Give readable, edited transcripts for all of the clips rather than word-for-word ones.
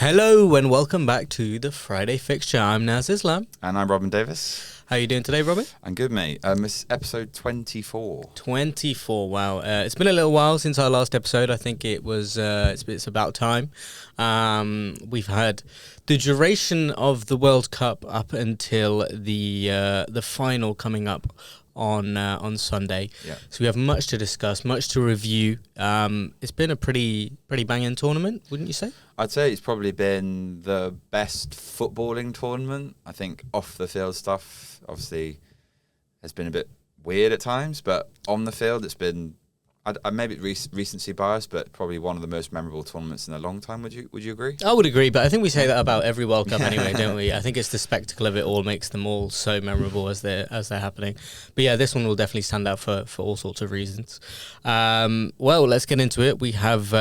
Hello and welcome back to the Friday Fixture. I'm Naz Islam. And I'm Robin Davis. How are you doing today, Robin? I'm good, mate. It's episode 24. 24, wow. It's been a little while since our last episode. I think it was, it's about time. We've had the duration of the World Cup up until the final coming up on Sunday. Yeah. So we have much to discuss, much to review. It's been a pretty banging tournament, wouldn't you say? I'd say it's probably been the best footballing tournament. I think off the field stuff obviously has been a bit weird at times, but on the field it's been, I maybe recency bias, but probably one of the most memorable tournaments in a long time. Would you agree? I would agree, but I think we say that about every World Cup anyway, don't we? I think it's the spectacle of it all makes them all so memorable as they're happening. But yeah, this one will definitely stand out for all sorts of reasons. Well, let's get into it. We have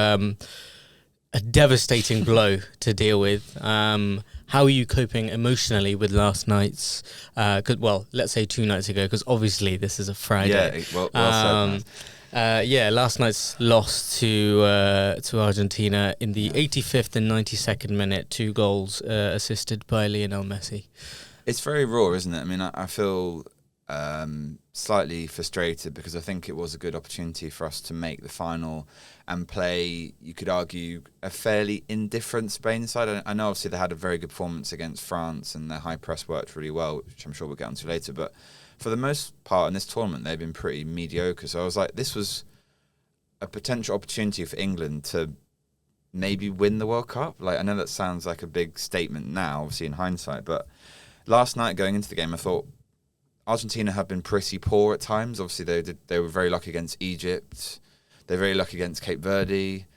a devastating blow to deal with. How are you coping emotionally with last night's? Let's say 2 nights ago, because obviously this is a Friday. Yeah, well said. Last night's loss to Argentina in the 85th and 92nd minute, 2 goals assisted by Lionel Messi. It's very raw, isn't it? I mean, I feel slightly frustrated because I think it was a good opportunity for us to make the final and play, you could argue, a fairly indifferent Spain side. I know obviously they had a very good performance against France and their high press worked really well, which I'm sure we'll get onto later, but for the most part in this tournament, they've been pretty mediocre. So I was like, this was a potential opportunity for England to maybe win the World Cup. Like, I know that sounds like a big statement now, obviously in hindsight, but last night going into the game, I thought Argentina have been pretty poor at times. Obviously, they were very lucky against Egypt. They're very lucky against Cape Verde.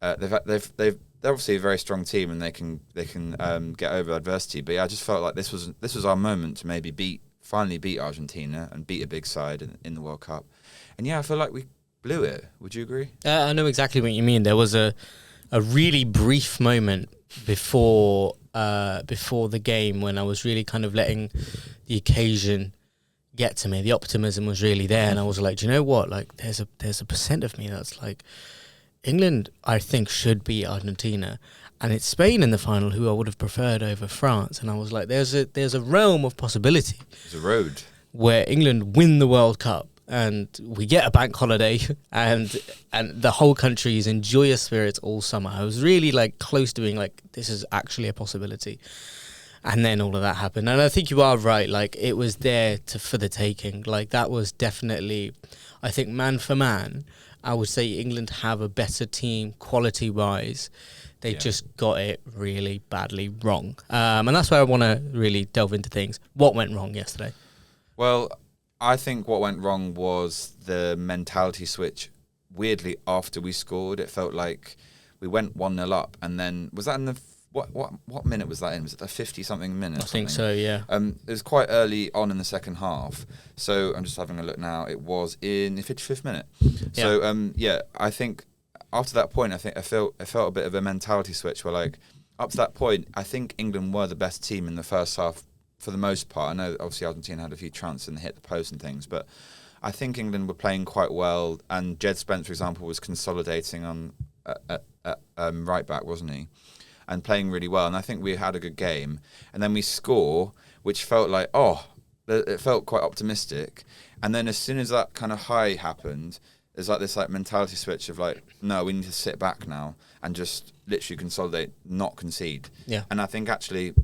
They're obviously a very strong team and they can get over adversity. But yeah, I just felt like this was our moment to maybe finally beat Argentina and beat a big side in the World Cup. And yeah, I feel like we blew it. Would you agree? I know exactly what you mean. There was a really brief moment before the game when I was really kind of letting the occasion get to me. The optimism was really there, and I was like, do you know what? Like, there's a percent of me that's like, England, I think, should beat Argentina, and it's Spain in the final who I would have preferred over France. And I was like, there's a realm of possibility. There's a road where England win the World Cup and we get a bank holiday and the whole country is in joyous spirits all summer. I was really like close to being like, this is actually a possibility. And then all of that happened. And I think you are right. Like, it was there for the taking. Like, that was definitely, I think, man for man, I would say England have a better team quality-wise. They just got it really badly wrong. And that's where I want to really delve into things. What went wrong yesterday? Well, I think what went wrong was the mentality switch. Weirdly, after we scored, it felt like we went 1-0 up. And then, was that in the... What minute was that in? Was it the 50-something minute? I think so, yeah. It was quite early on in the second half. So I'm just having a look now. It was in the 55th minute. Yeah. So, I think after that point, I felt a bit of a mentality switch where, like, up to that point, I think England were the best team in the first half for the most part. I know obviously Argentina had a few chances and hit the post and things, but I think England were playing quite well. And Jed Spence, for example, was consolidating on right back, wasn't he? And playing really well, and I think we had a good game. And then we score, which felt like, it felt quite optimistic. And then as soon as that kind of high happened, there's like this like mentality switch of like, no, we need to sit back now and just literally consolidate, not concede. Yeah. And I think actually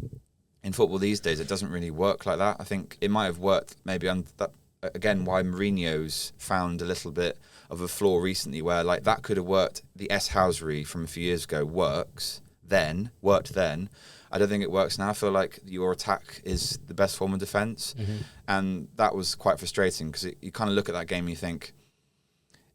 in football these days, it doesn't really work like that. I think it might have worked maybe on that, again, why Mourinho's found a little bit of a flaw recently where like that could have worked. The S-Housery from a few years ago worked then. I don't think it works now. I feel like your attack is the best form of defence. Mm-hmm. And that was quite frustrating because you kind of look at that game and you think,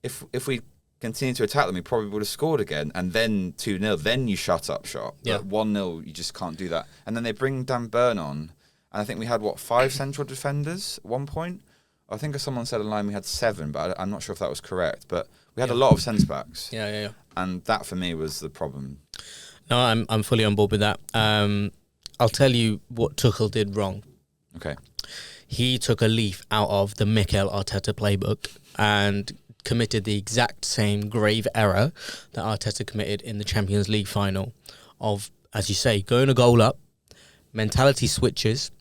if we continue to attack them, we probably would have scored again. And then 2-0, then you shut up shop. Yeah. But 1-0, you just can't do that. And then they bring Dan Burn on. And I think we had, 5 central defenders at one point? I think someone said online we had 7, but I'm not sure if that was correct. But we had a lot of centre-backs. Yeah. And that, for me, was the problem. No, I'm fully on board with that. I'll tell you what Tuchel did wrong. Okay. He took a leaf out of the Mikel Arteta playbook and committed the exact same grave error that Arteta committed in the Champions League final of as you say, going a goal up, mentality switches.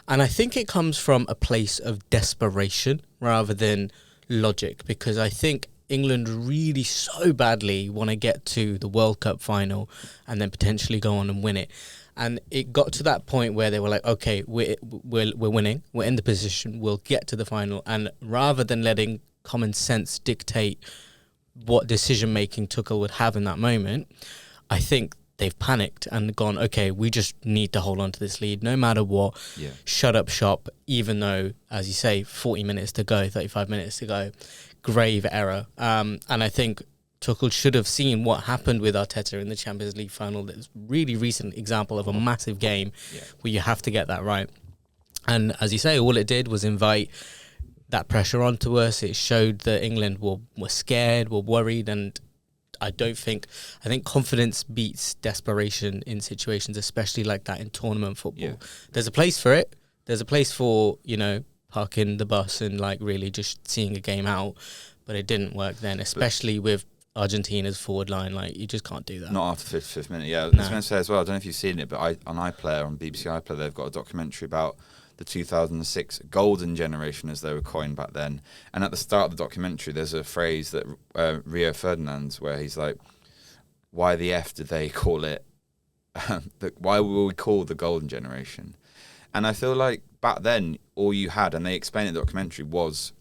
And I think it comes from a place of desperation rather than logic, because I think England really so badly want to get to the World Cup final and then potentially go on and win it. And it got to that point where they were like, okay, we're winning, we're in the position, we'll get to the final. And rather than letting common sense dictate what decision making Tuchel would have in that moment, I think they've panicked and gone, okay, we just need to hold on to this lead no matter what. Yeah. Shut up shop, even though, as you say, 40 minutes to go, 35 minutes to go. Grave error. And I think Tuchel should have seen what happened with Arteta in the Champions League final. That's a really recent example of a massive game where you have to get that right. And as you say, all it did was invite that pressure onto us. It showed that England were scared, were worried, and I think confidence beats desperation in situations, especially like that in tournament football. Yeah. There's a place for it. There's a place for, parking the bus and like really just seeing a game out, but it didn't work then, especially with Argentina's forward line. Like, you just can't do that. Not after 55th minute. Yeah, I was No. going to say as well, I don't know if you've seen it, but on iPlayer, on BBC iPlayer, they've got a documentary about the 2006 golden generation, as they were coined back then. And at the start of the documentary, there's a phrase that Rio Ferdinand, where he's like, why the F did they call it? Why were we called the golden generation? And I feel like back then, all you had, and they explain in the documentary, was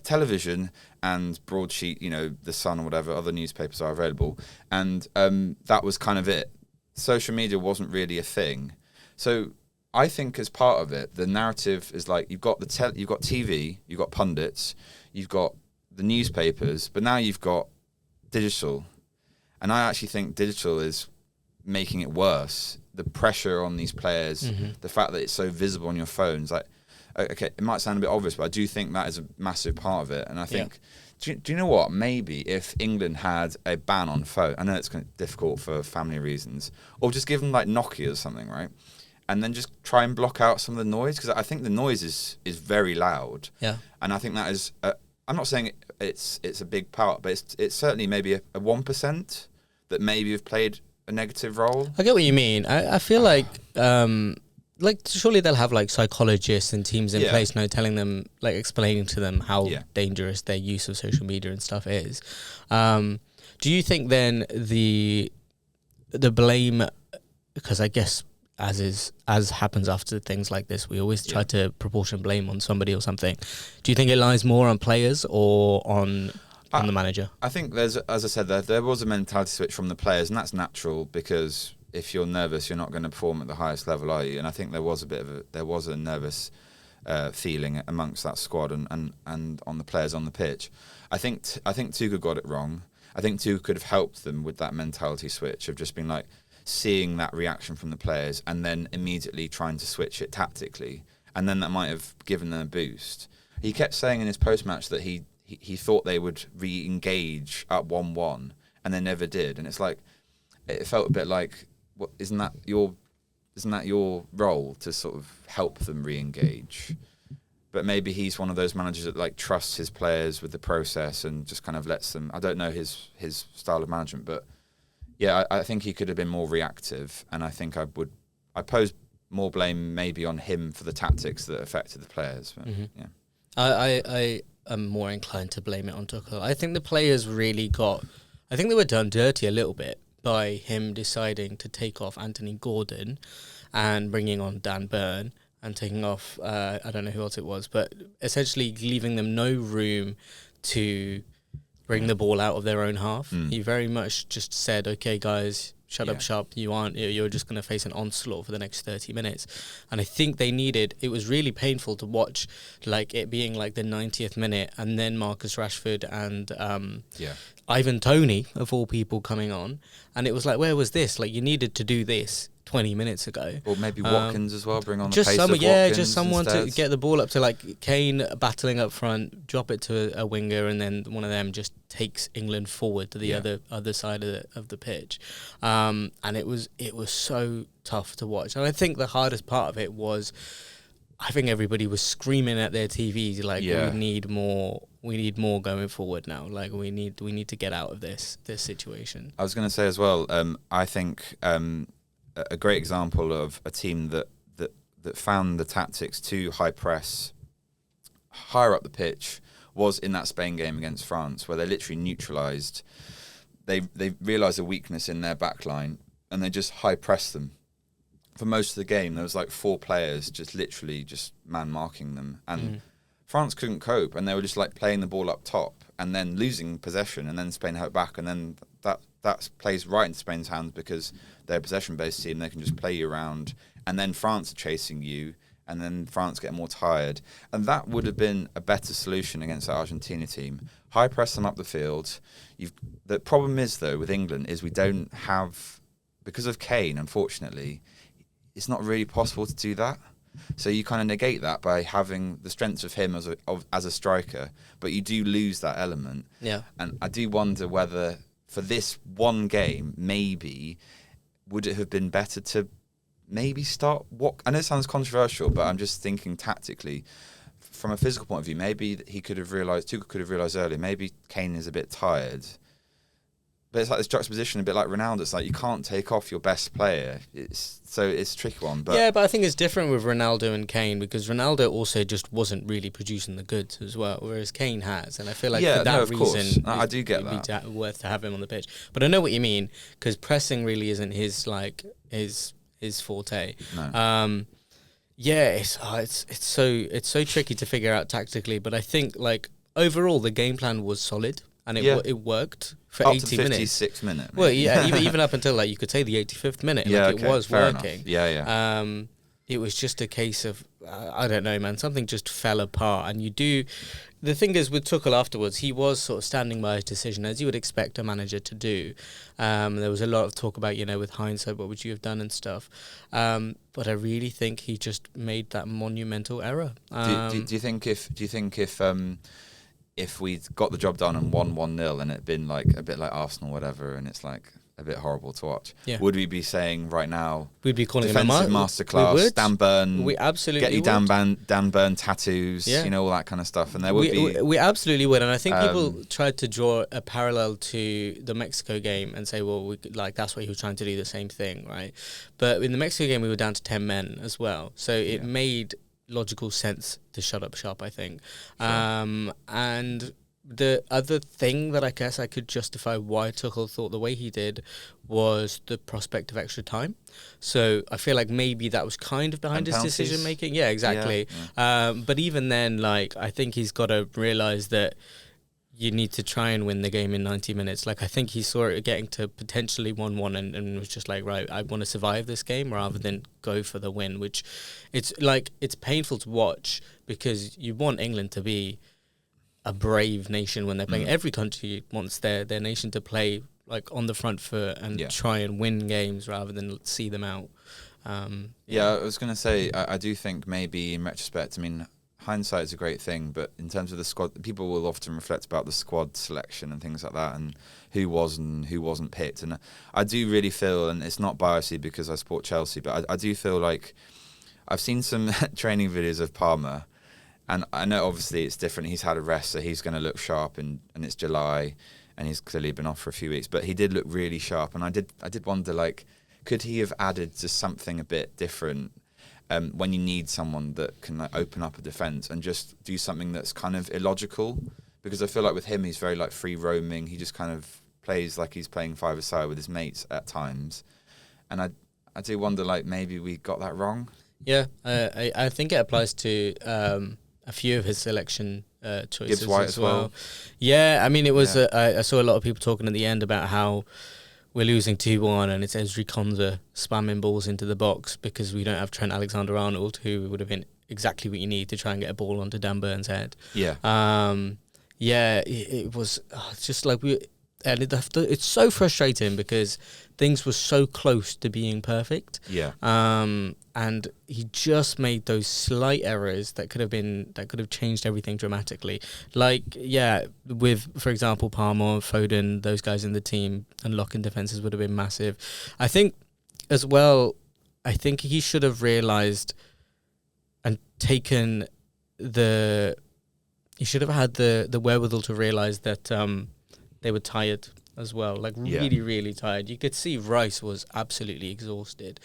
television and broadsheet, The Sun or whatever other newspapers are available. And that was kind of it. Social media wasn't really a thing. So I think as part of it, the narrative is like, you've got you've got TV, you've got pundits, you've got the newspapers, but now you've got digital. And I actually think digital is making it worse. The pressure on these players, the fact that it's so visible on your phones, like, okay, it might sound a bit obvious, but I do think that is a massive part of it. And I think, do you know what? Maybe if England had a ban on phone, I know it's kind of difficult for family reasons, or just give them like Nokia or something, right? And then just try and block out some of the noise, because I think the noise is very loud. Yeah. And I think that is, I'm not saying it's a big part, but it's certainly maybe a 1% that maybe have played a negative role. I get what you mean. I feel like surely they'll have like psychologists and teams in place now telling them, like explaining to them how dangerous their use of social media and stuff is. Do you think then the blame, because I guess as happens after things like this, we always try to proportion blame on somebody or something. Do you think it lies more on players or on the manager? I think there's, as I said, there was a mentality switch from the players, and that's natural, because if you're nervous, you're not going to perform at the highest level, are you? And I think there was a nervous feeling amongst that squad and on the players on the pitch. I think Tuchel got it wrong. I think Tuchel could have helped them with that mentality switch of just being like, seeing that reaction from the players and then immediately trying to switch it tactically, and then that might have given them a boost. He kept saying in his post-match that he thought they would re-engage at 1-1, and they never did. And it's like, it felt a bit like, what, isn't that your role to sort of help them re-engage? But maybe he's one of those managers that like trusts his players with the process and just kind of lets them. I don't know his style of management, but yeah, I think he could have been more reactive, and I think I pose more blame maybe on him for the tactics that affected the players. But, yeah, I am more inclined to blame it on Tuchel. I think the players really I think they were done dirty a little bit by him deciding to take off Anthony Gordon and bringing on Dan Burn and taking off I don't know who else it was, but essentially leaving them no room to bring the ball out of their own half. He very much just said, okay, guys, shut up shop. You're just going to face an onslaught for the next 30 minutes. And I think it was really painful to watch, like it being like the 90th minute and then Marcus Rashford and Ivan Toney, of all people, coming on. And it was like, where was this? Like, you needed to do this 20 minutes ago. Or maybe Watkins as well, bring on just the pace someone, of Watkins just someone instead. to get the ball up to, like Kane battling up front, drop it to a winger, and then one of them just takes England forward to the other side of the pitch. And it was so tough to watch. And I think the hardest part of it was, I think everybody was screaming at their TVs like, we need more going forward now. Like we need to get out of this situation. I was going to say as well, I think a great example of a team that found the tactics to high press higher up the pitch was in that Spain game against France, where they literally neutralised. They realised a weakness in their back line and they just high pressed them. For most of the game, there was like 4 players just literally just man marking them, and France couldn't cope, and they were just like playing the ball up top and then losing possession, and then Spain had it back, and then that plays right into Spain's hands because they're a possession-based team. They can just play you around, and then France are chasing you, and then France get more tired. And that would have been a better solution against the Argentina team. High press them up the field. The problem is, though, with England is we don't have, because of Kane, unfortunately, it's not really possible to do that. So you kind of negate that by having the strengths of him as a striker, but you do lose that element. Yeah. And I do wonder whether for this one game, maybe would it have been better to maybe start what I know it sounds controversial, but I'm just thinking tactically from a physical point of view, maybe Tuchel could have realised earlier, maybe Kane is a bit tired. But it's like this juxtaposition, a bit like Ronaldo. It's like you can't take off your best player. It's a tricky one. But yeah, but I think it's different with Ronaldo and Kane because Ronaldo also just wasn't really producing the goods as well, whereas Kane has. And I feel like for that reason, I do get it'd that. be worth to have him on the pitch. But I know what you mean because pressing really isn't his forte. No. Yeah, it's so tricky to figure out tactically. But I think like overall the game plan was solid. And it worked for up 80 to minutes. 56 minutes. Well, yeah, even up until like you could say the 85th minute, it was working. Enough. Yeah. It was just a case of I don't know, man. Something just fell apart, and the thing is with Tuchel afterwards, he was sort of standing by his decision as you would expect a manager to do. There was a lot of talk about with hindsight, what would you have done and stuff. But I really think he just made that monumental error. Do you think if we'd got the job done and won 1-0 and it'd been like a bit like Arsenal, whatever, and it's like a bit horrible to watch, would we be saying right now, we'd be calling defensive him a masterclass, Dan Burn, we absolutely get you would. Dan Burn tattoos, all that kind of stuff, and there would we absolutely would, and I think people tried to draw a parallel to the Mexico game and say, well, that's what he was trying to do, the same thing, right? But in the Mexico game, we were down to 10 men as well, so it made logical sense to shut up shop, I think. Sure. And the other thing that I guess I could justify why Tuchel thought the way he did was the prospect of extra time. So I feel like maybe that was kind of behind his decision making. Yeah, exactly. Yeah. But even then, I think he's got to realise that you need to try and win the game in 90 minutes. I think he saw it getting to potentially 1-1 and was just like, right, I want to survive this game rather than go for the win, which it's painful to watch because you want England to be a brave nation when they're playing. Every country wants their nation to play on the front foot and try and win games rather than see them out. I was going to say, I do think maybe in retrospect, hindsight is a great thing, but in terms of the squad, people will often reflect about the squad selection and things like that and who was and who wasn't picked. And I do really feel, and it's not biasy because I support Chelsea, but I do feel like I've seen some training videos of Palmer, and I know obviously it's different. He's had a rest, so he's going to look sharp, and it's July, and he's clearly been off for a few weeks, but he did look really sharp. And I did wonder, could he have added just something a bit different when you need someone that can open up a defence and just do something that's kind of illogical? Because I feel like with him, he's very free roaming. He just kind of plays like he's playing five-a-side with his mates at times. And I do wonder, maybe we got that wrong. Yeah, I think it applies to a few of his selection choices Gibbs White as well. Yeah, it was. I saw a lot of people talking at the end about how we're losing 2-1 and it's Ezri Konsa spamming balls into the box because we don't have Trent Alexander-Arnold, who would have been exactly what you need to try and get a ball onto Dan Burn's head. Yeah. It was just it's so frustrating because things were so close to being perfect. Yeah. And he just made those slight errors that could have changed everything dramatically. With, for example, Palmer, Foden, those guys in the team, and locking defenses would have been massive. I think as well, he should have realised and taken he should have had the wherewithal to realise that they were tired as well, like really, really tired. You could see Rice was absolutely exhausted.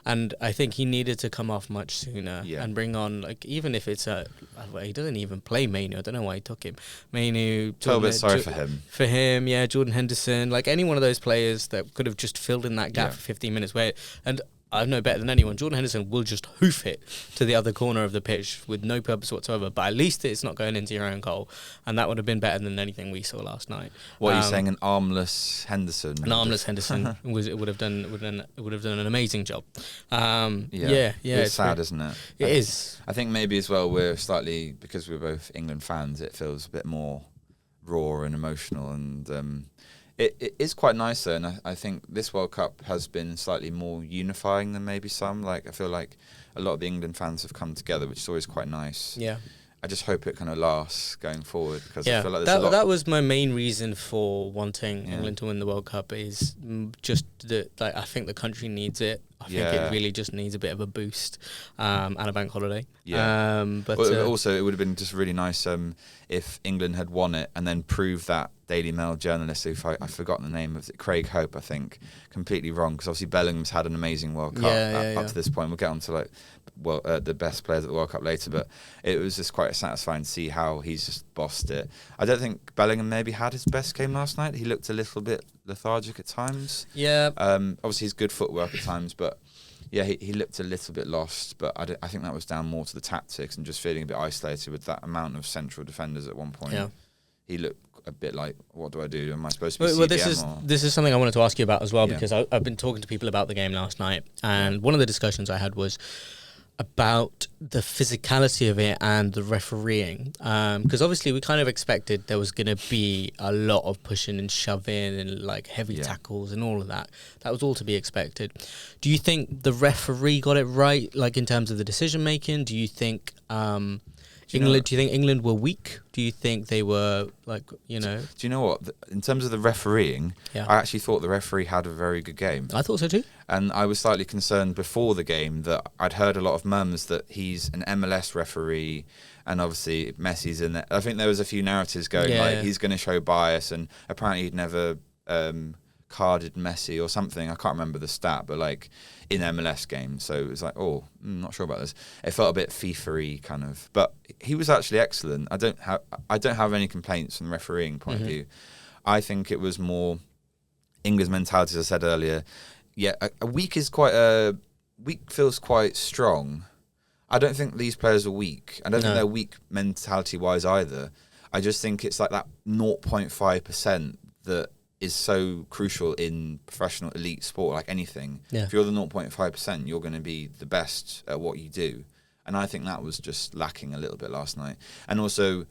And I think he needed to come off much sooner and bring on, like, even if it's he doesn't even play Mainu. I don't know why he took him. Mainu. A little bit sorry for him. For him, yeah. Jordan Henderson, like any one of those players that could have just filled in that gap for 15 minutes. And I know better than anyone, Jordan Henderson will just hoof it to the other corner of the pitch with no purpose whatsoever. But at least it's not going into your own goal, and that would have been better than anything we saw last night. What are you saying? An armless Henderson? An armless Henderson would have done an amazing job. It's sad, isn't it? It is. I think maybe as well we're slightly, because we're both England fans, it feels a bit more raw and emotional, and it is quite nice though, and I think this World Cup has been slightly more unifying than maybe some. Like, I feel like a lot of the England fans have come together, which is always quite nice. Yeah. I just hope it kind of lasts going forward, because I feel like there's that was my main reason for wanting England to win the World Cup, is just that, like, I think the country needs it. I think it really just needs a bit of a boost and a bank holiday. Yeah. But also, it would have been just really nice if England had won it and then proved that Daily Mail journalist, who I've forgotten the name of it, Craig Hope, I think, completely wrong, because obviously Bellingham's had an amazing World Cup up to this point. We'll get on to the best players at the World Cup later, but it was just quite satisfying to see how he's just bossed it. I don't think Bellingham maybe had his best game last night. He looked a little bit lethargic at times. Yeah. Obviously his good footwork at times, but yeah, he looked a little bit lost. But I think that was down more to the tactics and just feeling a bit isolated with that amount of central defenders at one point. Yeah. He looked a bit like, what do I do? Am I supposed to be CDM? This is something I wanted to ask you about as well, because I've been talking to people about the game last night, and one of the discussions I had was about the physicality of it and the refereeing, because obviously we kind of expected there was going to be a lot of pushing and shoving and like heavy tackles and all of that. That was all to be expected. Do you think the referee got it right, like in terms of the decision making? Do you think do you think England were weak? Do you think they were Do you know what? In terms of the refereeing, I actually thought the referee had a very good game. I thought so too. And I was slightly concerned before the game that I'd heard a lot of murmurs that he's an MLS referee, and obviously Messi's in there. I think there was a few narratives going he's going to show bias, and apparently he'd never carded Messi or something. I can't remember the stat, but like in MLS games. So it was like, I'm not sure about this. It felt a bit FIFA-y kind of, but he was actually excellent. I don't have any complaints from the refereeing point of view. I think it was more England's mentality, as I said earlier. Yeah, a week feels quite strong. I don't think these players are weak. I don't think they're weak mentality-wise either. I just think it's like that 0.5% that is so crucial in professional elite sport, like anything. Yeah. If you're the 0.5%, you're going to be the best at what you do. And I think that was just lacking a little bit last night. And also,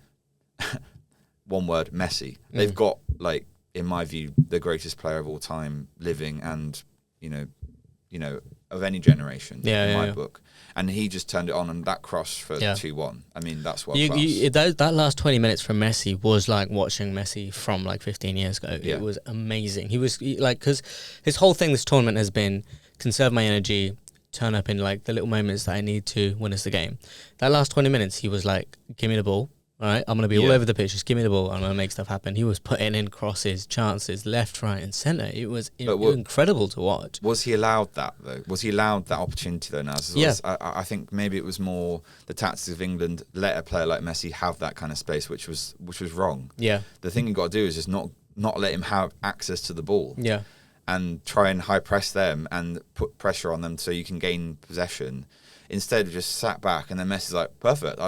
one word, Messi. They've got, like, in my view, the greatest player of all time living, and, you know, of any generation in my book. And he just turned it on, and that cross for 2-1. I mean, that's world class. That last 20 minutes from Messi was like watching Messi from like 15 years ago. Yeah. It was amazing. Because his whole thing this tournament has been conserve my energy, turn up in like the little moments that I need to win us the game. That last 20 minutes, he was like, give me the ball. All right, I'm going to be all over the pitch. Just give me the ball. I'm going to make stuff happen. He was putting in crosses, chances, left, right, and centre. It was incredible to watch. Was he allowed that, though? Was he allowed that opportunity, though, Naz? I think maybe it was more the tactics of England let a player like Messi have that kind of space, which was wrong. Yeah. The thing you've got to do is just not let him have access to the ball. Yeah. And try and high press them and put pressure on them so you can gain possession. Instead of just sat back, and then Messi's like, perfect,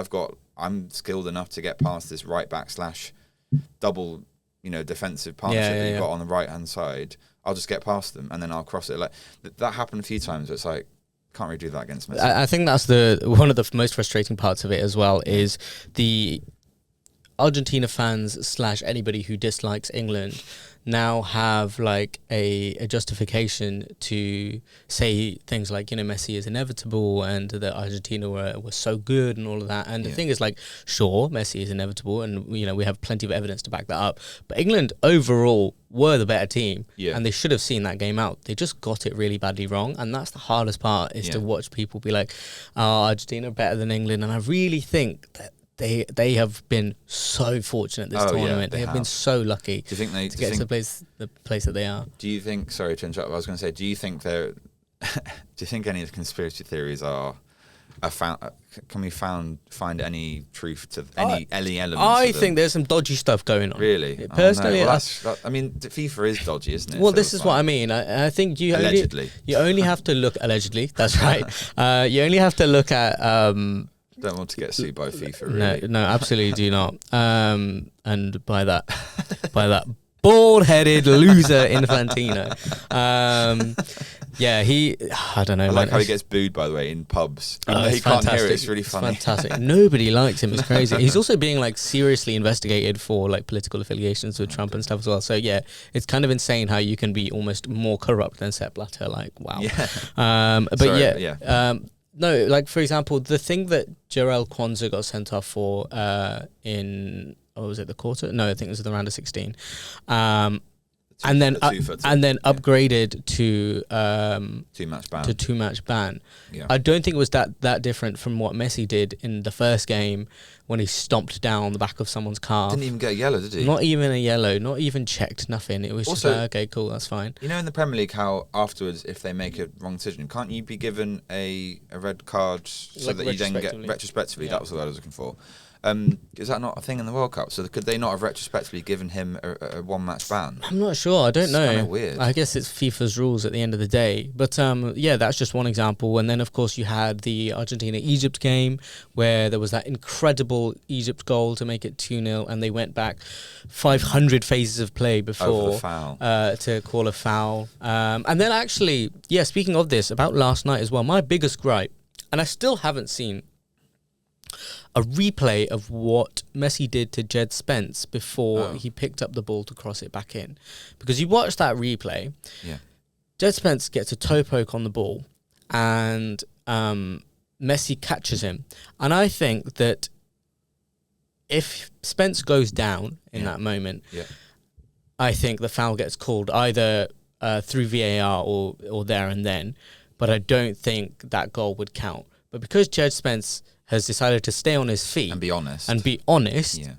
I'm skilled enough to get past this right back / double, defensive partnership that you've got on the right hand side. I'll just get past them and then I'll cross it. Like that happened a few times. It's like, can't really do that against Messi. I think that's one of the most frustrating parts of it as well, is the Argentina fans / anybody who dislikes England now have like a justification to say things like, Messi is inevitable and that Argentina were so good and all of that. And the thing is, like, sure, Messi is inevitable, and we have plenty of evidence to back that up. But England overall were the better team, and they should have seen that game out. They just got it really badly wrong, and that's the hardest part, is to watch people be like, Argentina are better than England. And I really think that they have been so fortunate this tournament. They have been so lucky. Do you think they to get to the place that they are? Do you think? Sorry to interrupt. I was going to say. Do you think they're? Do you think any of the conspiracy theories are found? Can we find any truth to any elements? I think there's some dodgy stuff going on. Really, personally, I mean, FIFA is dodgy, isn't it? Well, this is what I mean. I think you only have to look allegedly. That's right. You only have to look at. Don't want to get sued by FIFA. Really. No, absolutely do not. And by that bald-headed loser Infantino. I don't know. I like how he gets booed, by the way, in pubs. He can't hear it. It's really funny. Fantastic. Nobody likes him. It's crazy. He's also being like seriously investigated for like political affiliations with Trump and stuff as well. So yeah, it's kind of insane how you can be almost more corrupt than Sepp Blatter. Like, wow. Yeah. No, like for example, the thing that Jarell Kwanzaa got sent off for in was it the quarter? No, I think it was the round of 16. And then upgraded to 2-match ban. Yeah. I don't think it was that different from what Messi did in the first game when he stomped down the back of someone's car. Didn't even get a yellow, did he? Not even a yellow, not even checked, nothing. It was also, just okay, cool, that's fine. You know, in the Premier League, how afterwards, if they make a wrong decision, can't you be given a red card so like that you then get retrospectively? Yeah. That was what I was looking for. Is that not a thing in the World Cup? So could they not have retrospectively given him a one-match ban? I'm not sure. I don't know. It's kind of weird. I guess it's FIFA's rules at the end of the day. But that's just one example. And then, of course, you had the Argentina-Egypt game where there was that incredible Egypt goal to make it 2-0, and they went back 500 phases of play before to call a foul. And then actually, speaking of this, about last night as well, my biggest gripe, and I still haven't seen a replay of what Messi did to Jed Spence before he picked up the ball to cross it back in. Because you watch that replay, Jed Spence gets a toe poke on the ball and Messi catches him. And I think that if Spence goes down in that moment, I think the foul gets called either through VAR or there and then. But I don't think that goal would count. But because Jed Spence has decided to stay on his feet and be honest,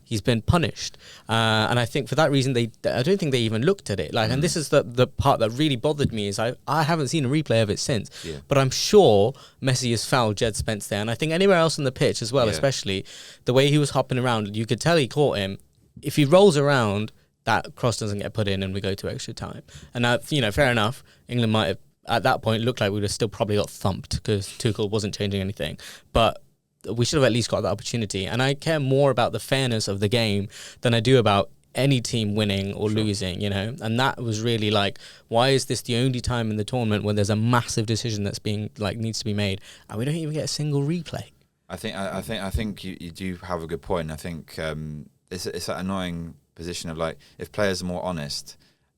he's been punished, and I think for that reason I don't think they even looked at it. And this is the part that really bothered me is I haven't seen a replay of it since, but I'm sure Messi has fouled Jed Spence there, and I think anywhere else on the pitch as well, especially the way he was hopping around, you could tell he caught him. If he rolls around, that cross doesn't get put in, and we go to extra time. And fair enough. England might have at that point looked like we would have still probably got thumped because Tuchel wasn't changing anything, but we should have at least got that opportunity. And I care more about the fairness of the game than I do about any team winning or losing, And that was really like, why is this the only time in the tournament when there's a massive decision that's being needs to be made, and we don't even get a single replay? I think you do have a good point. I think it's that annoying position of if players are more honest,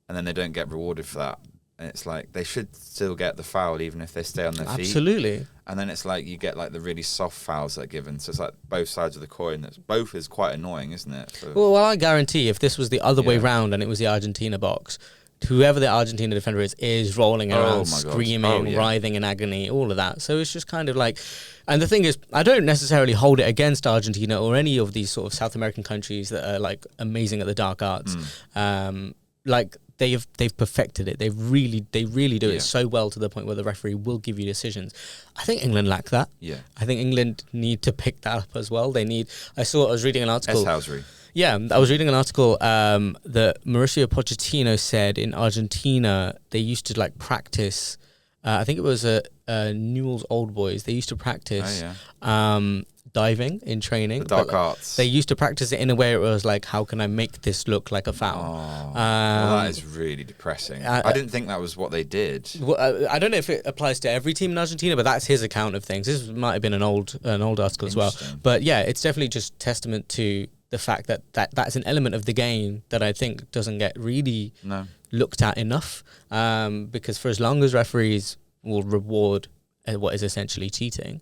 and then they don't get rewarded for that. And it's they should still get the foul even if they stay on their feet. Absolutely. And then it's you get the really soft fouls that are given. So it's both sides of the coin. That's both is quite annoying, isn't it? Well, I guarantee if this was the other way round and it was the Argentina box, whoever the Argentina defender is rolling around, screaming, writhing in agony, all of that. So it's just kind of and the thing is, I don't necessarily hold it against Argentina or any of these sort of South American countries that are amazing at the dark arts. They've perfected it. They really do it so well to the point where the referee will give you decisions. I think England lack that. Yeah. I think England need to pick that up as well. I was reading an article. Yeah, I was reading an article that Mauricio Pochettino said in Argentina they used to practice. I think it was Newell's Old Boys. They used to practice. Diving in training. The dark arts. They used to practice it in a way where it was how can I make this look like a foul? Well, that is really depressing. I didn't think that was what they did. Well, I don't know if it applies to every team in Argentina, but that's his account of things. This might have been an old article as well. But yeah, it's definitely just testament to the fact that that's an element of the game that I think doesn't get really looked at enough. Because for as long as referees will reward what is essentially cheating,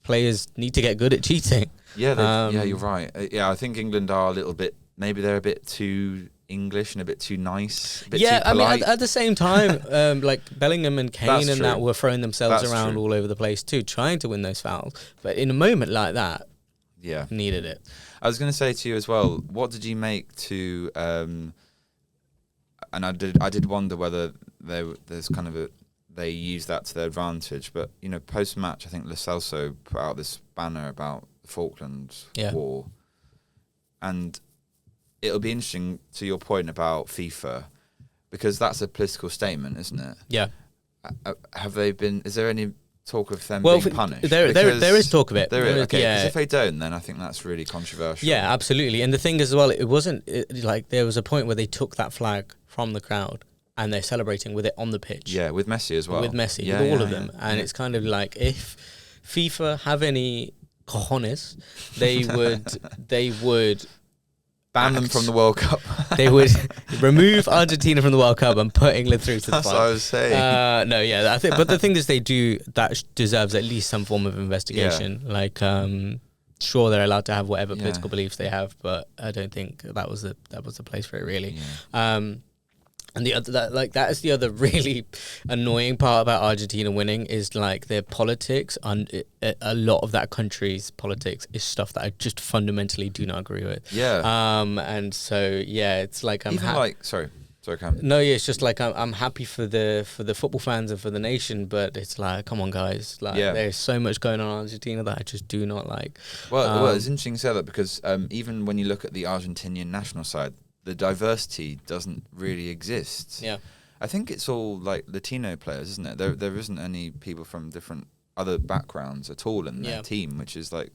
players need to get good at cheating. Yeah, you're right. I think England are a little bit, maybe they're a bit too English and a bit too nice, a bit too polite. I mean, at the same time, Bellingham and Kane and that were throwing themselves around all over the place too, trying to win those fouls. But in a moment like that, needed it. I was going to say to you as well, what did you make to? And I did wonder whether there's kind of they use that to their advantage. But post match, I think Lo Celso put out this banner about the Falklands War, and it'll be interesting to your point about FIFA, because that's a political statement, isn't it? Yeah. Have they been? Is there any talk of them being punished? There is talk of it. There is, okay, because if they don't, then I think that's really controversial. Yeah, absolutely. And the thing as well, it wasn't like there was a point where they took that flag from the crowd and they're celebrating with it on the pitch. Yeah, with Messi as well. With Messi, with all of them. And it's kind of like, if FIFA have any cojones, they would ban them from the World Cup. They would remove Argentina from the World Cup and put England through to the final. That's what I was saying. No, yeah, I think. But the thing is, they do that deserves at least some form of investigation. Yeah. Like, sure, they're allowed to have whatever political beliefs they have, but I don't think that was the place for it, really. Yeah. And that is the other really annoying part about Argentina winning, is like their politics, and a lot of that country's politics is stuff that I just fundamentally do not agree with. Yeah. And so it's like sorry, Cam. No, yeah, it's just like I'm happy for the football fans and for the nation, but it's like, come on, guys, like there's so much going on in Argentina that I just do not like. Well, it's interesting to say that, because even when you look at the Argentinian national side, the diversity doesn't really exist. Yeah, I think it's all like Latino players, isn't it? There isn't any people from different other backgrounds at all in their team, which is like,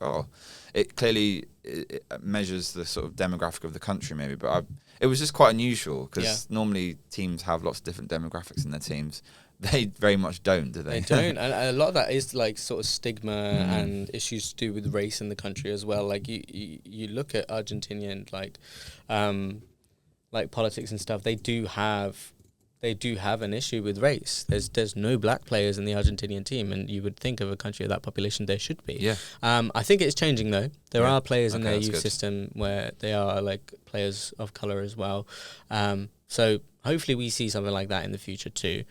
it clearly it measures the sort of demographic of the country, maybe. But it was just quite unusual, because normally teams have lots of different demographics in their teams. They very much don't, do they? They don't, and a lot of that is like sort of stigma and issues to do with race in the country as well. Like you look at Argentinian like politics and stuff. They do have an issue with race. There's no black players in the Argentinian team, and you would think of a country of that population there should be. Yeah. I think it's changing though. There are players in their youth system where they are like players of color as well. So hopefully we see something like that in the future too.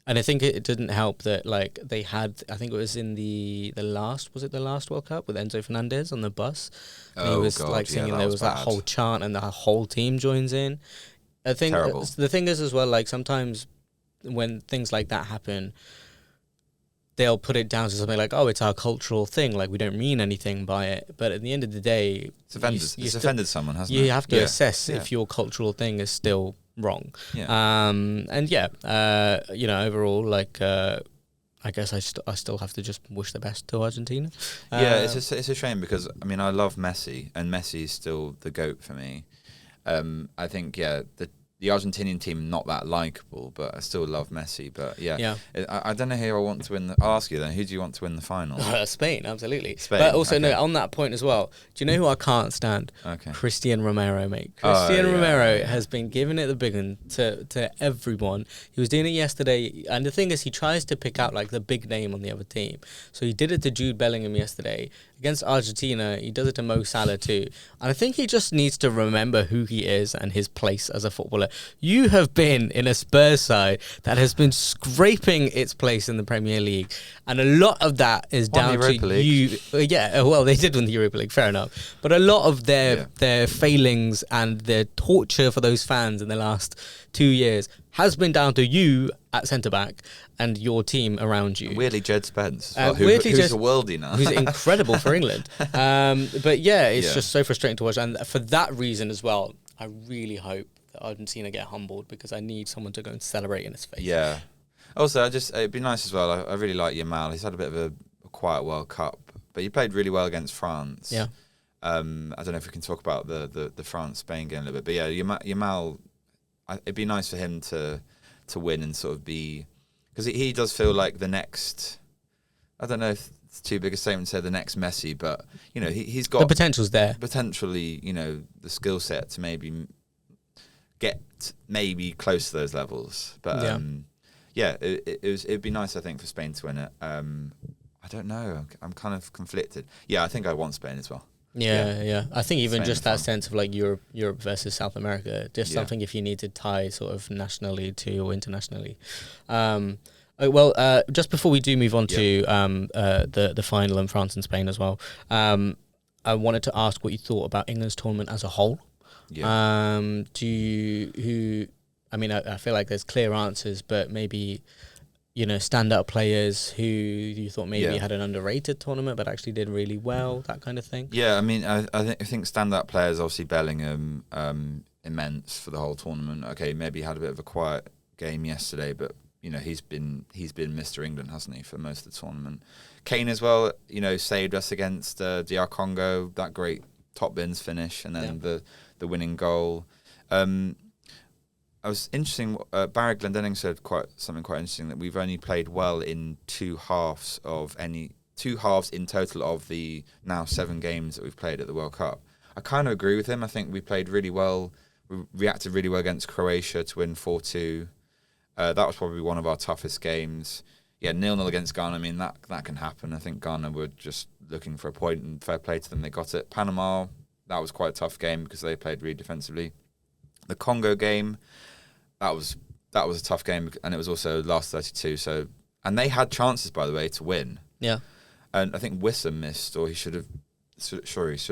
And I think it didn't help that like they had, I think it was in the last World Cup with Enzo Fernandez on the bus. And he was like singing, there was that whole chant and the whole team joins in. I think the thing is as well, like sometimes when things like that happen, they'll put it down to something like, it's our cultural thing, like we don't mean anything by it. But at the end of the day, it's offended someone, hasn't it? You have to assess if your cultural thing is still wrong. Overall, like I guess I still have to just wish the best to Argentina. It's a shame, because I mean I love Messi, and Messi is still the GOAT for me. I think the Argentinian team not that likable, but I still love Messi. But I don't know who I want to win. I'll ask you then. Who do you want to win the final? Spain, absolutely. Spain, but also on that point as well. Do you know who I can't stand? Christian Romero, mate. Christian Romero has been giving it the big one to everyone. He was doing it yesterday, and the thing is, he tries to pick out like the big name on the other team. So he did it to Jude Bellingham yesterday. Against Argentina, he does it to Mo Salah too. And I think he just needs to remember who he is and his place as a footballer. You have been in a Spurs side that has been scraping its place in the Premier League. And a lot of that is down to you. Yeah, well, they did win the Europa League, fair enough. But a lot of their failings and their torture for those fans in the last 2 years has been down to you at centre-back and your team around you. Weirdly, Jed Spence, who's a worldie now. Who's incredible for England. But it's just so frustrating to watch. And for that reason as well, I really hope that Argentina get humbled, because I need someone to go and celebrate in his face. Yeah. Also, it'd be nice as well. I really like Yamal. He's had a bit of a quiet World Cup, but he played really well against France. Yeah. I don't know if we can talk about the France-Spain game a little bit, but Yamal, it'd be nice for him to win and sort of be, because he does feel like the next, I don't know if it's too big a statement to say the next Messi, but he's got the potential's there. Potentially, the skill set to maybe get close to those levels. But it'd be nice, I think, for Spain to win it. I don't know. I'm kind of conflicted. Yeah, I think I want Spain as well. Yeah. I think even just that sense of like Europe versus South America, just something if you need to tie sort of nationally to or internationally. Just before we do move on to the final in France and Spain as well, I wanted to ask what you thought about England's tournament as a whole. Yeah. I feel like there's clear answers, but maybe, standout players who you thought maybe had an underrated tournament but actually did really well, that kind of thing. Yeah, I mean, I think standout players, obviously Bellingham, immense for the whole tournament. Okay, maybe he had a bit of a quiet game yesterday, but he's been Mr. England, hasn't he, for most of the tournament. Kane as well, saved us against DR Congo, that great top bins finish, and then the winning goal. I was interesting. Barry Glendenning said something quite interesting, that we've only played well in two halves in total of the now 7 games that we've played at the World Cup. I kind of agree with him. I think we played really well. We reacted really well against Croatia to win 4-2. That was probably one of our toughest games. Yeah, 0-0 against Ghana. I mean, that can happen. I think Ghana were just looking for a point, and fair play to them, they got it. Panama, that was quite a tough game because they played really defensively. The Congo game, that was a tough game, and it was also last 32. And they had chances, by the way, to win. Yeah. And I think Wissam missed, or he should have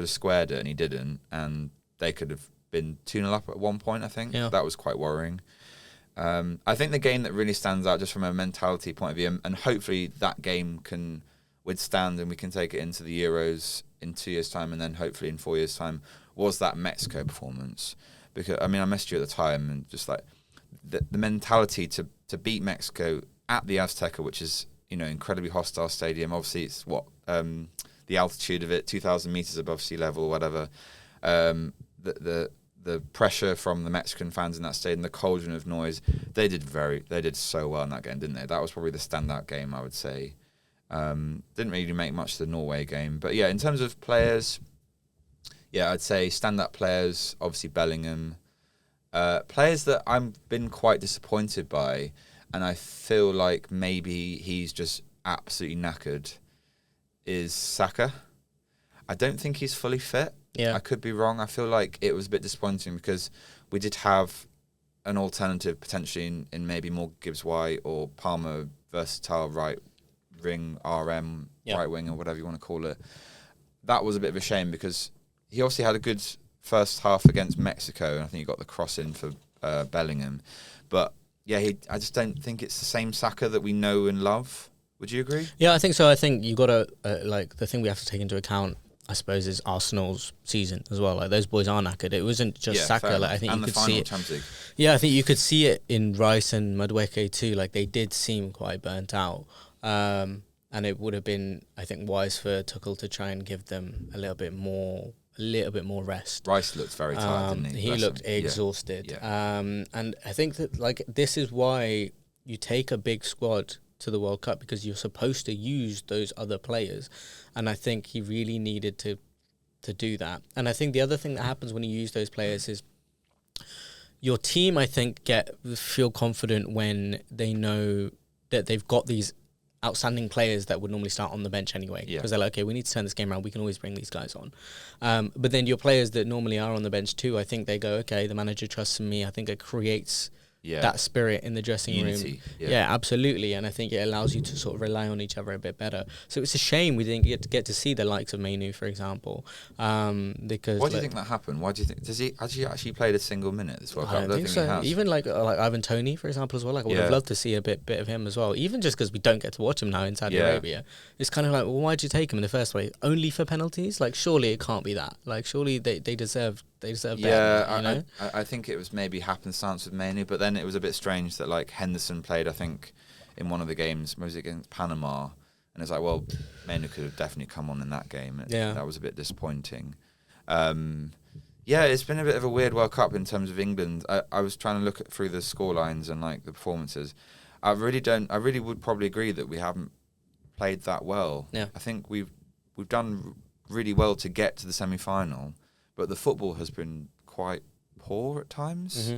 squared it, and he didn't. And they could have been 2-0 up at one point, I think. Yeah. That was quite worrying. I think the game that really stands out just from a mentality point of view, and hopefully that game can withstand and we can take it into the Euros in 2 years' time, and then hopefully in 4 years' time, was that Mexico performance. Because, I mean, I messaged you at the time, and just like the mentality to beat Mexico at the Azteca, which is, incredibly hostile stadium. Obviously, it's the altitude of it, 2,000 meters above sea level, or whatever. The pressure from the Mexican fans in that stadium, the cauldron of noise, they did so well in that game, didn't they? That was probably the standout game, I would say. Didn't really make much of the Norway game. But yeah, in terms of players, I'd say standout players, obviously Bellingham. Players that I've been quite disappointed by, and I feel like maybe he's just absolutely knackered, is Saka. I don't think he's fully fit. Yeah. I could be wrong. I feel like it was a bit disappointing because we did have an alternative potentially in maybe Morgan Gibbs-White or Palmer, versatile right wing, RM, right wing, or whatever you want to call it. That was a bit of a shame because he obviously had a good first half against Mexico, and I think he got the cross in for Bellingham. But yeah, I just don't think it's the same Saka that we know and love. Would you agree? Yeah, I think so. I think you got to the thing we have to take into account, I suppose, is Arsenal's season as well. Like, those boys are knackered. It wasn't just Saka. Like, I think you could see it. Yeah, I think you could see it in Rice and Madueke too. Like, they did seem quite burnt out. And it would have been, I think, wise for Tuchel to try and give them a little bit more rest. Rice looked very tired, didn't he? He looked exhausted. Yeah. And I think that, like, this is why you take a big squad to the World Cup, because you're supposed to use those other players. And I think he really needed to do that. And I think the other thing that happens when you use those players is your team, I think, feel confident when they know that they've got these outstanding players that would normally start on the bench anyway. Because they're like, okay, we need to turn this game around. We can always bring these guys on. But then your players that normally are on the bench too, I think they go, okay, the manager trusts in me. I think it creates that spirit in the dressing room. Yeah, absolutely. And I think it allows you to sort of rely on each other a bit better. So it's a shame we didn't get to see the likes of Mainu, for example. Because why do you think that happened? Why do you think has he actually played a single minute this World Cup? I don't think so. He has. Even like Ivan Toney, for example, as well. Like, I would have loved to see a bit of him as well. Even just because we don't get to watch him now in Saudi Arabia. It's kind of like, well, why'd you take him in the first place? Only for penalties? Like, surely it can't be that. Like, surely they deserve better. Yeah, I think it was maybe happenstance with Mainu, but then it was a bit strange that, like, Henderson played, I think, in one of the games, maybe against Panama, and it's like, well, Mainu could have definitely come on in that game. That was a bit disappointing. It's been a bit of a weird World Cup in terms of England. I was trying to look through the scorelines and, like, the performances. I really would probably agree that we haven't played that well. Yeah. I think we've done really well to get to the semi-final, but the football has been quite poor at times. Mm-hmm.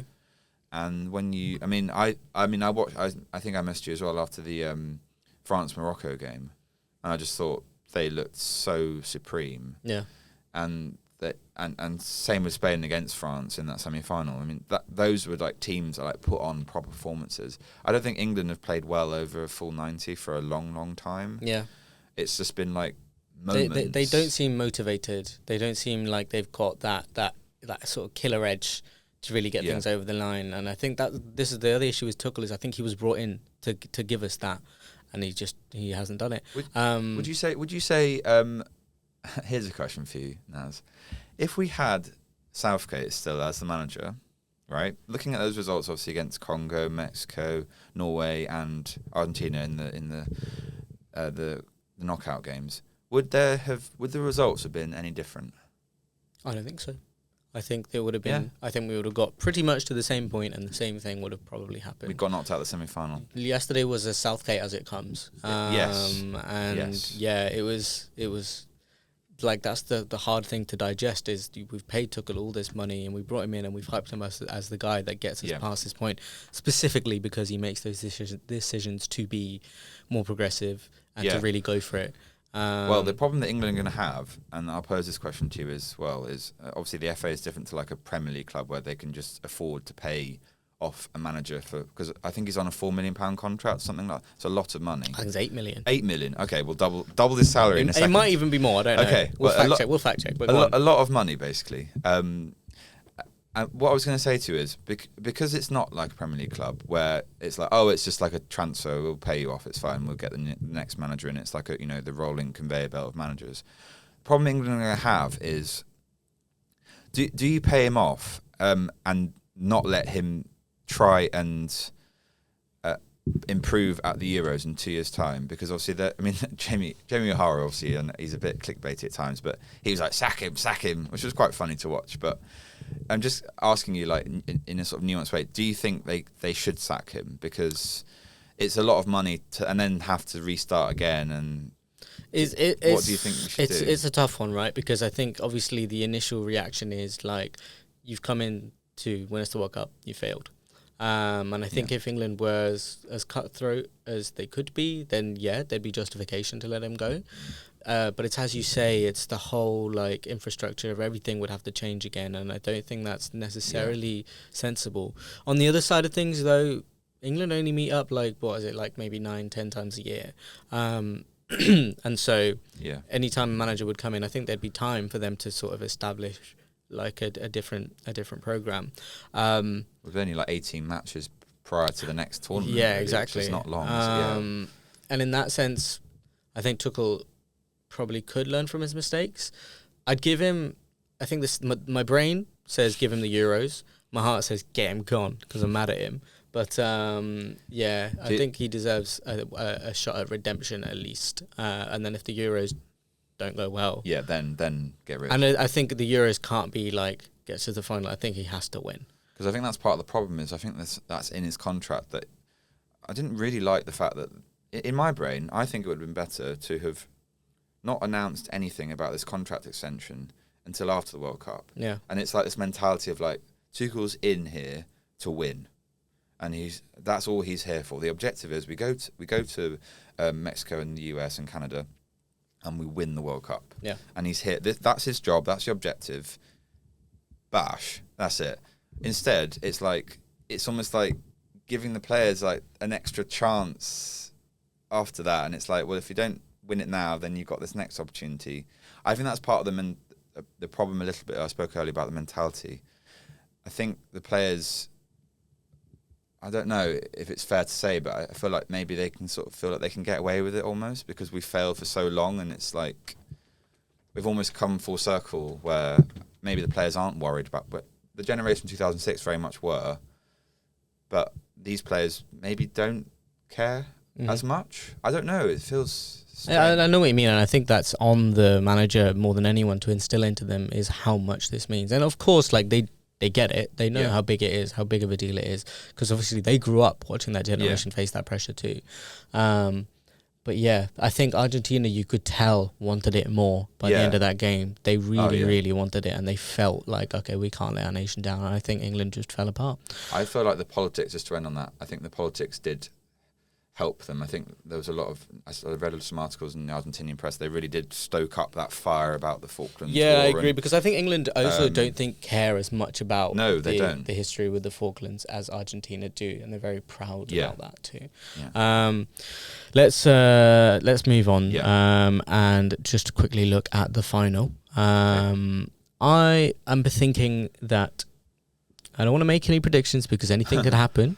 And when I watched. I think I messaged you as well after the France-Morocco game, and I just thought they looked so supreme. Yeah. And same with Spain against France in that semi-final. I mean, those were like teams that, like, put on proper performances. I don't think England have played well over a full 90 for a long, long time. Yeah. It's just been like moments. They don't seem motivated. They don't seem like they've got that sort of killer edge to really get things over the line. And I think that this is the other issue with Tuchel, is I think he was brought in to give us that, and he hasn't done it. Would you say? Here's a question for you, Naz. If we had Southgate still as the manager, right? Looking at those results, obviously against Congo, Mexico, Norway, and Argentina in the knockout games, would the results have been any different? I don't think so. I think there would have been. I think we would have got pretty much to the same point, and the same thing would have probably happened. We got knocked out of the semi-final. Yesterday was a Southgate as it comes. Yes. And yeah, it was like, that's the hard thing to digest, is we've paid Tuchel all this money and we brought him in and we've hyped him as the guy that gets us past this point, specifically because he makes those decisions to be more progressive and to really go for it. Well, the problem that England are going to have, and I'll pose this question to you as well, is obviously the FA is different to like a Premier League club where they can just afford to pay off a manager because I think he's on a £4 million contract, something like that. It's a lot of money. I think it's 8 million. 8 million. Okay, we'll double his salary in a second. It might even be more. I don't know. Okay, We'll fact check. But a lot of money, basically. And what I was going to say to you is because it's not like a Premier League club where it's like, oh, it's just like a transfer, we'll pay you off, it's fine, we'll get the next manager in. It's like the rolling conveyor belt of managers. The problem England are going to have is, do you pay him off and not let him try and improve at the Euros in 2 years' time? Because obviously, Jamie O'Hara, obviously, and he's a bit clickbaity at times, but he was like, sack him, which was quite funny to watch. But I'm just asking you, like, in a sort of nuanced way, do you think they should sack him? Because it's a lot of money and then have to restart again. And what do you think we should do? It's a tough one, right? Because I think obviously the initial reaction is like, you've come in to win us the World Cup, you failed. And I think if England were as cutthroat as they could be, then there'd be justification to let him go. But it's, as you say, it's the whole like infrastructure of everything would have to change again, and I don't think that's necessarily sensible. On the other side of things, though, England only meet up like maybe 9-10 times a year, and so anytime a manager would come in, I think there'd be time for them to sort of establish like a different program. With only like 18 matches prior to the next tournament. Yeah, exactly. It's not long. And in that sense, I think Tuchel probably could learn from his mistakes. I'd give him, I think my brain says give him the Euros. My heart says get him gone because I'm mad at him. But I think he deserves a shot at redemption at least. And then if the Euros don't go well, then get rid. And I think the Euros can't be like gets to the final. I think he has to win. Because I think that's part of the problem is I think that's in his contract. That I didn't really like the fact that in my brain I think it would have been better to have not announced anything about this contract extension until after the World Cup. Yeah. And it's like this mentality of like Tuchel's in here to win, and that's all he's here for. The objective is we go to Mexico and the US and Canada, and we win the World Cup. Yeah. And he's here. That's his job. That's the objective. Bash. That's it. Instead, it's almost like giving the players like an extra chance after that, and it's like, well, if you don't win it now, then you've got this next opportunity. I think that's part of the problem a little bit. I spoke earlier about the mentality. I think the players, I don't know if it's fair to say, but I feel like maybe they can sort of feel like they can get away with it almost because we failed for so long, and it's like we've almost come full circle where maybe the players aren't worried about, but the generation 2006 very much were, but these players maybe don't care as much. I don't know. It feels strange. Yeah, I know what you mean, and I think that's on the manager more than anyone to instill into them is how much this means. And of course, like they get it. They know how big it is, how big of a deal it is, because obviously they grew up watching that generation face that pressure too. But yeah, I think Argentina, you could tell, wanted it more by the end of that game. They really wanted it, and they felt like, okay, we can't let our nation down. And I think England just fell apart. I feel like the politics, just to end on that, I think the politics did help them. I think there was a lot of, I read some articles in the Argentinian press, they really did stoke up that fire about the Falklands War. I agree, because I think England also don't care as much about the history with the Falklands as Argentina do, and they're very proud about that too. Yeah. Let's move on and just quickly look at the final. I am thinking that I don't want to make any predictions because anything could happen,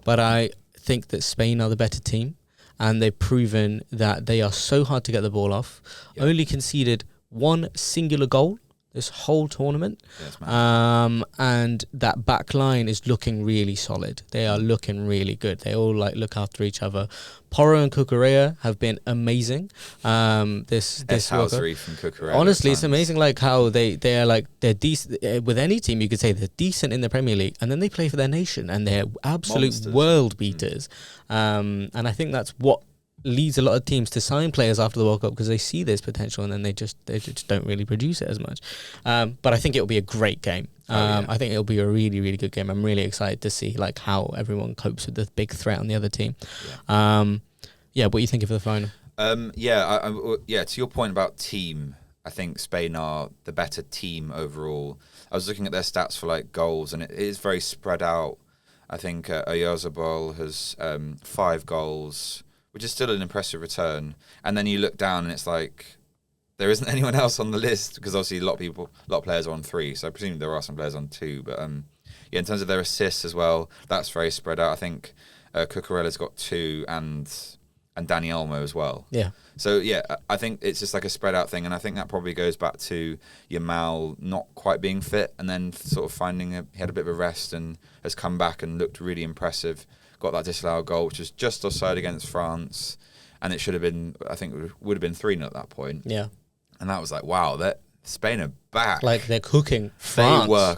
but I think that Spain are the better team, and they've proven that they are so hard to get the ball off. Only conceded one singular goal this whole tournament, and that back line is looking really solid. They are looking really good. They all look after each other. Porro and Cucurella have been amazing. This World Cup. From Cucurella, honestly, it's amazing how they're decent with any team. You could say they're decent in the Premier League, and then they play for their nation, and they're absolute monsters. World beaters. And I think that's what leads a lot of teams to sign players after the World Cup, because they see this potential and then they just don't really produce it as much. But I think it'll be a great game. I think it'll be a really, really good game. I'm really excited to see how everyone copes with the big threat on the other team. What do you think of the final? To your point about team, I think Spain are the better team overall. I was looking at their stats for goals, and it is very spread out. I think Oyarzabal has 5 goals, which is still an impressive return. And then you look down and it's there isn't anyone else on the list, because obviously a lot of players are on 3. So I presume there are some players on 2. But in terms of their assists as well, that's very spread out. I think Cucurella's got 2 and Dani Olmo as well. Yeah. So I think it's just a spread out thing, and I think that probably goes back to Yamal not quite being fit, and then sort of finding he had a bit of a rest and has come back and looked really impressive. Got that disallowed goal, which was just offside against France, and it should have been, I think it would have been 3-0 at that point. Yeah. And that was wow, that Spain are back. They're cooking France. They were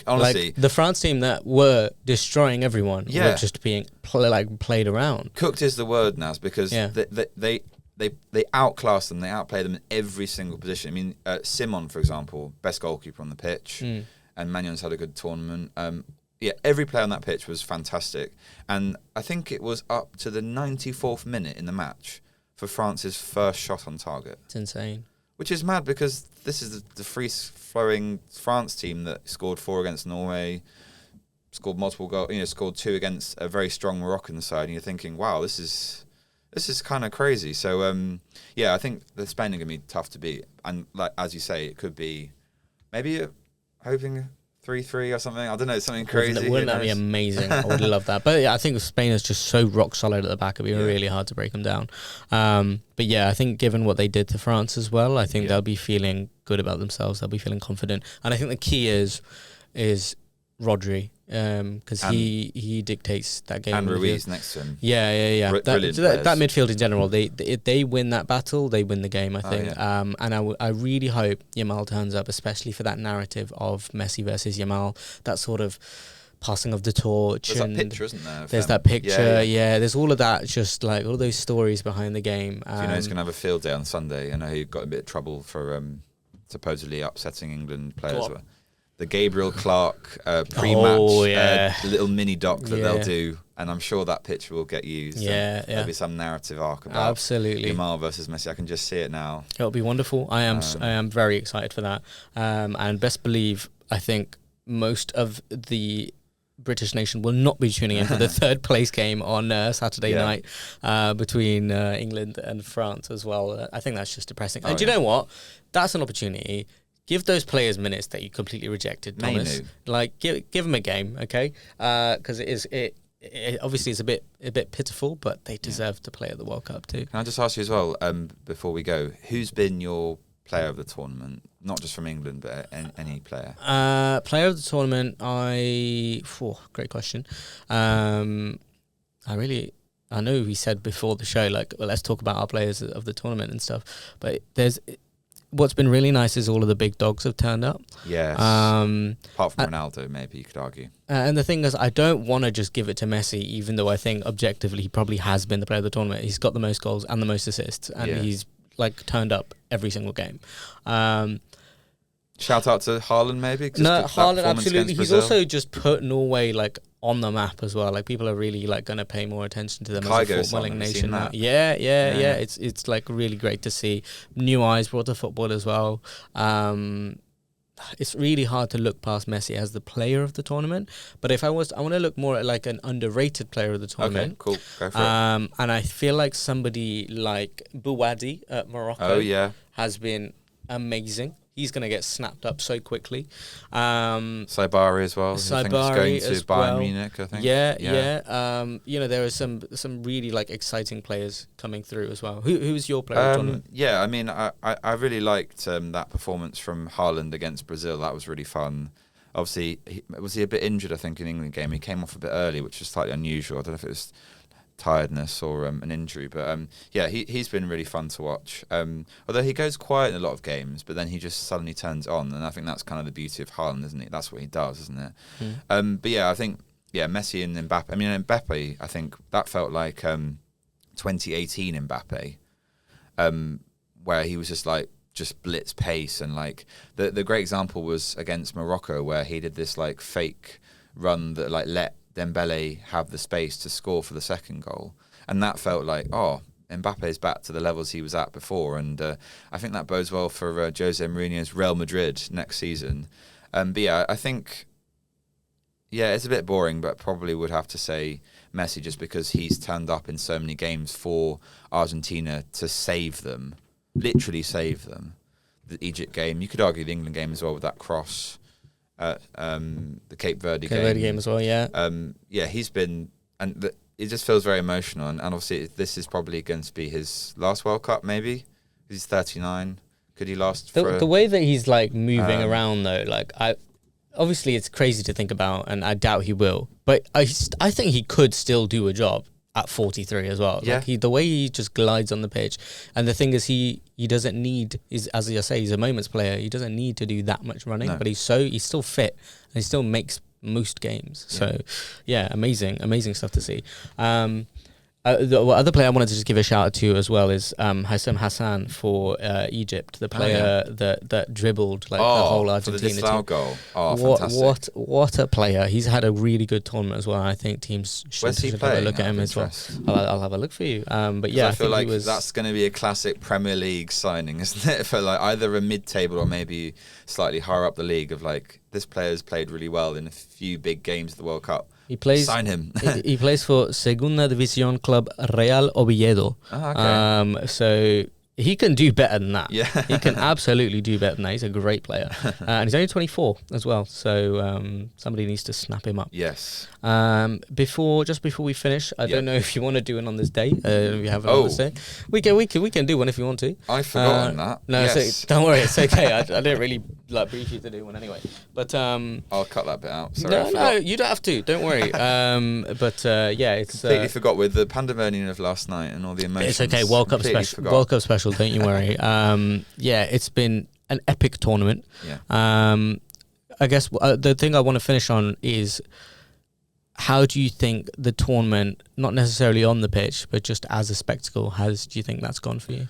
honestly. The France team that were destroying everyone were just being played around. Cooked is the word, Naz, because they outclass them, they outplay them in every single position. I mean, Simon, for example, best goalkeeper on the pitch, and Magnon's had a good tournament. Every player on that pitch was fantastic. And I think it was up to the 94th minute in the match for France's first shot on target. It's insane. Which is mad, because this is the free-flowing France team that scored 4 against Norway, scored multiple goals, scored 2 against a very strong Moroccan side. And you're thinking, wow, this is kind of crazy. So, I think the Spain are going to be tough to beat. And as you say, it could be maybe hoping 3-3 or something. I don't know, something crazy. Wouldn't that be amazing? I would love that. But I think Spain is just so rock solid at the back. It'd be really hard to break them down. But I think given what they did to France as well, I think they'll be feeling good about themselves. They'll be feeling confident. And I think the key is Rodri, because he dictates that game. And Ruiz next to him. Yeah. That midfield in general, if they win that battle, they win the game, I think. And I really hope Yamal turns up, especially for that narrative of Messi versus Yamal, that sort of passing of the torch. There's that picture, isn't there? There's that picture, there's all of that, just all those stories behind the game. So he's going to have a field day on Sunday. I know he got a bit of trouble for supposedly upsetting England players. The Gabriel Clark pre-match little mini doc that they'll do, and I'm sure that picture will get used. There'll be some narrative arc about Yamal versus Messi. I can just see it now. It'll be wonderful. I am very excited for that. And best believe, I think most of the British nation will not be tuning in for the third place game on Saturday night between England and France as well. I think that's just depressing. And do you know what? That's an opportunity. Give those players minutes that you completely rejected, Thomas. Give them a game, okay? Because it obviously is a bit pitiful, but they deserve to play at the World Cup too. Can I just ask you as well, before we go, who's been your player of the tournament? Not just from England, but any player. Player of the tournament, great question. I know we said before the show, let's talk about our players of the tournament and stuff, but what's been really nice is all of the big dogs have turned up. Yes. Apart from Ronaldo, maybe you could argue. And the thing is, I don't want to just give it to Messi, even though I think objectively he probably has been the player of the tournament. He's got the most goals and the most assists, and he's turned up every single game. Shout out to Haaland, maybe. No, Haaland absolutely. He's also just put Norway on the map as well. Like people are really like going to pay more attention to them Kygo as a song, footballing have you nation seen now. that? Yeah. It's like really great to see new eyes brought to football as well. It's really hard to look past Messi as the player of the tournament, but I want to look more at like an underrated player of the tournament. Okay, cool. Go for it. And I feel like somebody like Bouadi at Morocco has been amazing. He's going to get snapped up so quickly. Saibari as well. Saibari He's going to Bayern Munich, I think. Yeah. There are some really like exciting players coming through as well. Who's your player of the tournament? Yeah, I mean, I really liked that performance from Haaland against Brazil. That was really fun. Obviously, was he a bit injured, I think, in the England game? He came off a bit early, which was slightly unusual. I don't know if it was tiredness or an injury, but he's been really fun to watch. Although he goes quiet in a lot of games, but then he just suddenly turns on, and I think that's kind of the beauty of Haaland, isn't it? That's what he does, isn't it? But yeah, I think Messi and Mbappe. I mean, Mbappe, I think that felt like 2018 Mbappe, where he was just blitz pace, and like the great example was against Morocco, where he did this like fake run that like let Dembele have the space to score for the second goal, and that felt like Mbappe's back to the levels he was at before, and I think that bodes well for Jose Mourinho's Real Madrid next season. But yeah, I think it's a bit boring, but probably would have to say Messi, just because he's turned up in so many games for Argentina to save them, literally save them. The Egypt game, you could argue the England game as well with that cross. The Cape Verde game as well, he's been, and it just feels very emotional, and obviously this is probably going to be his last World Cup, maybe. He's 39. Could he last the way that he's like moving around though, like obviously it's crazy to think about, and I doubt he will, but I think he could still do a job at 43 as well. Yeah. Like the way he just glides on the pitch, and the thing is he doesn't need, as I say, he's a moments player. He doesn't need to do that much running, but he's still fit, and he still makes most games. So amazing stuff to see. The other player I wanted to just give a shout out to as well is Hassam Hassan for Egypt, the player that dribbled like the whole Argentina for the team. Goal. Fantastic! What a player! He's had a really good tournament as well. I think teams should have a look at him as well. I'll have a look for you. But yeah, I feel like that's going to be a classic Premier League signing, isn't it? For like either a mid-table or maybe slightly higher up the league. Of like, this player's played really well in a few big games of the World Cup. Sign him. he plays for Segunda División club Real Oviedo. Okay. So he can do better than that. Yeah. He can absolutely do better than that. He's a great player. And he's only 24 as well. So somebody needs to snap him up. Yes. Before we finish, I don't know if you want to do one on this day. If you have on this day, we can do one if you want to. I've forgotten that. No, yes. Don't worry, it's okay. I didn't really brief you to do one anyway. But I'll cut that bit out. Sorry, no, you don't have to. Don't worry. It's completely forgot with the pandemonium of last night and all the emotions. It's okay. World Cup special. World Cup special. Don't you worry. It's been an epic tournament. Yeah. I guess the thing I want to finish on is, how do you think the tournament, not necessarily on the pitch, but just as a spectacle, do you think that's gone for you?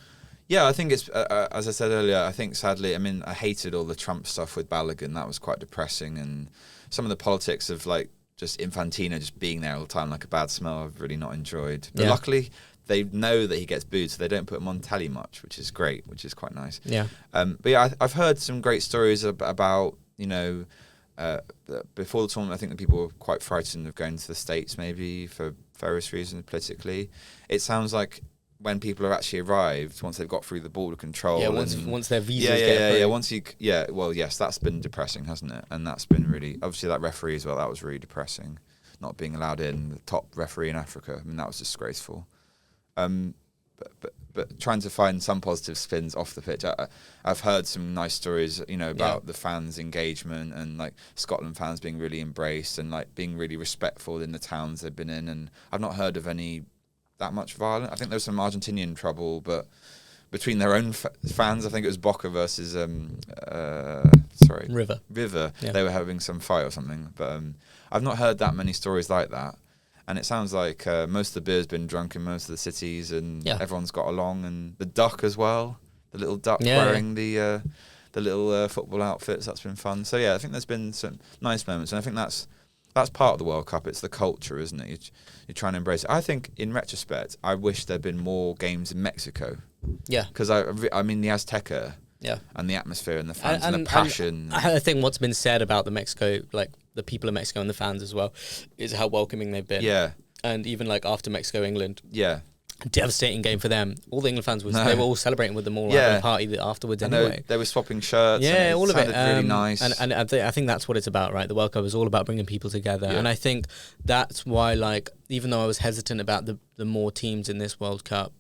Yeah, I think it's, as I said earlier, I think sadly, I mean, I hated all the Trump stuff with Balogun. That was quite depressing. And some of the politics of like just Infantino just being there all the time, like a bad smell, I've really not enjoyed. But luckily, they know that he gets booed, so they don't put him on telly much, which is great, which is quite nice. Yeah. But yeah, I've heard some great stories about, before the tournament, I think that people were quite frightened of going to the States, maybe for various reasons politically. It sounds like when people have actually arrived, once they've got through the border control, once their visas get through. That's been depressing, hasn't it? And that's been really, obviously that referee as well, that was really depressing, not being allowed in, the top referee in Africa. I mean, that was disgraceful. But trying to find some positive spins off the pitch. I've heard some nice stories, about the fans' engagement and like Scotland fans being really embraced and like being really respectful in the towns they've been in. And I've not heard of any that much violence. I think there was some Argentinian trouble, but between their own fans, I think it was Boca versus River. Yeah. They were having some fight or something. But I've not heard that many stories like that. And it sounds like most of the beer's been drunk in most of the cities, and everyone's got along. And the duck as well, the little duck wearing the little football outfits. That's been fun. So yeah, I think there's been some nice moments, and I think that's that's part of the World Cup. It's the culture, isn't it? You're trying to embrace it. I think, in retrospect, I wish there'd been more games in Mexico. Yeah. Because, I mean, the Azteca and the atmosphere and the fans and the passion. I think what's been said about the Mexico, like the people of Mexico and the fans as well, is how welcoming they've been. Yeah. And even like after Mexico, England. Yeah. Devastating game for them. All the England fans they were all celebrating with them, all having a party afterwards anyway. They were swapping shirts. Yeah, all of it. Really nice. And I think that's what it's about, right? The World Cup is all about bringing people together. Yeah. And I think that's why, like, even though I was hesitant about the more teams in this World Cup,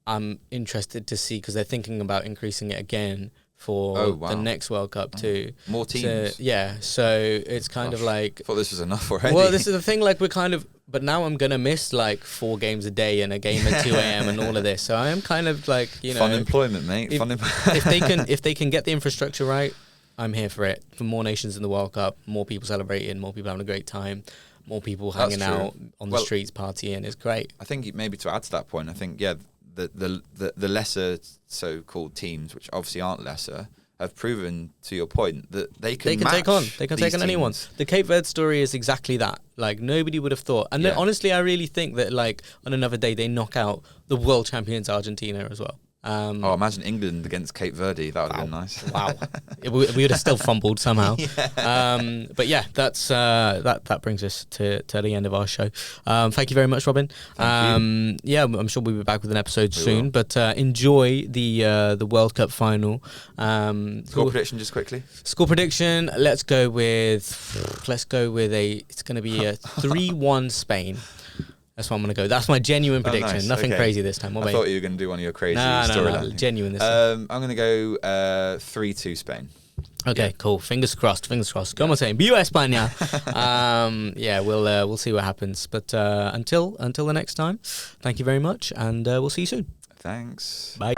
I'm interested to see, because they're thinking about increasing it again for the next World Cup too. More teams. So it's kind of like... I thought this was enough already. Well, this is the thing, like, we're kind of... But now I'm going to miss, like, 4 games a day and a game at 2 a.m. and all of this. So I am kind of like, you know... Fun employment, mate. If they can get the infrastructure right, I'm here for it. For more nations in the World Cup, more people celebrating, more people having a great time, more people hanging out on the streets, partying. It's great. I think maybe to add to that point, I think, the lesser so-called teams, which obviously aren't lesser, have proven, to your point, that they can take on anyone. The Cape Verde story is exactly that. Like, nobody would have thought. And honestly, I really think that, like, on another day, they knock out the world champions Argentina as well. Imagine England against Cape Verde. That would have been nice. Wow. We would have still fumbled somehow. But yeah, that brings us to the end of our show. Thank you very much, Robin. Thank you. Yeah, I'm sure we'll be back with an episode soon. But enjoy the World Cup final. Score prediction, just quickly. Score prediction. Let's go with it's going to be a 3-1 Spain. That's what I'm going to go. That's my genuine prediction. Nice. Nothing crazy this time. I thought you were going to do one of your crazy storylines. No, genuine this time. I'm going to go 3-2 Spain. Okay, cool. Fingers crossed. Como se viva España. We'll see what happens. But until the next time, thank you very much, and we'll see you soon. Thanks. Bye.